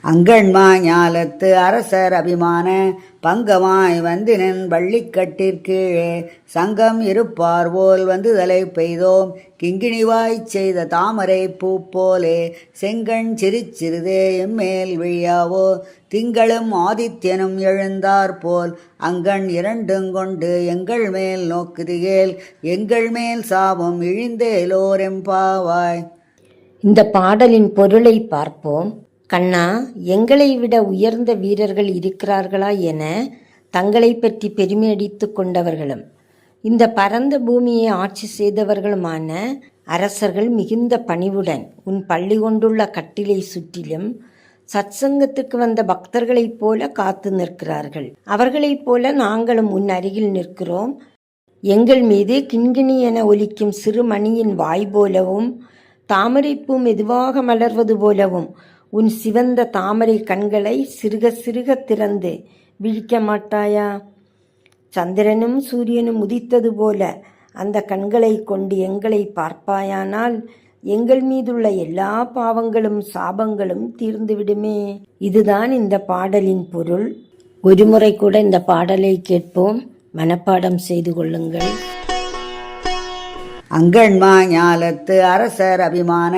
அங்கண்மா ஞாலத்து அரசர் அபிமான பங்கமாய் வந்தினன் வள்ளிக்கட்டிற்கீழே சங்கம் இருப்பார் போல் வந்து தலை பெய்தோம் கிங்கிணிவாய்ச் செய்த தாமரை பூ போலே செங்கண் சிறுதே எம்மேல் விழியாவோ திங்களும் ஆதித்யனும் எழுந்தார் போல் அங்கண் இரண்டும் கொண்டு எங்கள் மேல் நோக்குதிகேல் எங்கள் மேல் சாபம் இழிந்தேலோரெம்பாவாய். இந்த பாடலின் பொருளை பார்ப்போம். கண்ணா, எங்களை விட உயர்ந்த வீரர்கள் இருக்கிறார்களா என தங்களை பற்றி பெருமையடித்து கொண்டவர்களும் இந்த பரந்த பூமியை ஆட்சி செய்தவர்களுமான அரசர்கள் மிகுந்த பணிவுடன் உன் பள்ளி கொண்டுள்ள கட்டிலை சுற்றிலும் சத்சங்கத்துக்கு வந்த பக்தர்களைப் போல காத்து நிற்கிறார்கள். அவர்களைப் போல நாங்களும் உன் அருகில் நிற்கிறோம். எங்கள் மீது கிண்கிணி என ஒலிக்கும் சிறு மணியின் வாய் போலவும் தாமரைப்பூ மெதுவாக மலர்வது போலவும் உன் சிவந்த தாமரை கண்களை சிறுக சிறுக திறந்து விழிக்க மாட்டாயா? சந்திரனும் சூரியனும் உதித்தது போல அந்த கண்களை கொண்டு எங்களை பார்ப்பாயானால் எங்கள் மீதுள்ள எல்லா பாவங்களும் சாபங்களும் தீர்ந்துவிடுமே. இதுதான் இந்த பாடலின் பொருள். ஒருமுறை கூட இந்த பாடலை கேட்போம், மனப்பாடம் செய்து கொள்ளுங்கள். அங்கண்மா ஞாலத்து அரசர் அபிமான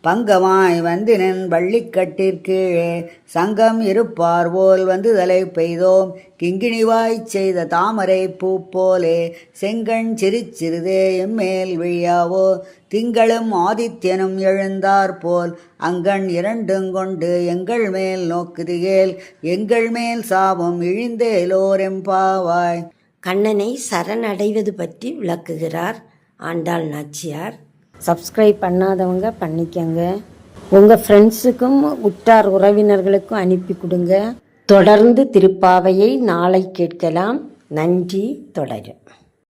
பங்கமாய் வந்தினன் வள்ளிக்கட்டிற்கீழே சங்கம் இருப்பார் போல் வந்து தலை பெய்தோம் கிங்கிணிவாய்ச் செய்த தாமரை பூ போலே செங்கண் சிறுதே எம்மேல் விழியாவோ திங்களும் ஆதித்யனும் எழுந்தார் போல் அங்கண் இரண்டும் கொண்டு எங்கள் மேல் நோக்குதிகேல் எங்கள் மேல் சாபம் இழிந்தேலோரெம்பாவாய். கண்ணனை சரணடைவது பற்றி விளக்குகிறார் ஆண்டாள் நாச்சியார். சப்ஸ்கிரைப் பண்ணாதவங்க பண்ணிக்கங்க. உங்கள் ஃப்ரெண்ட்ஸுக்கும் உற்றார் உறவினர்களுக்கும் அனுப்பி கொடுங்க. தொடர்ந்து திருப்பாவையை நாளை கேட்கலாம். நன்றி. தொடரும்.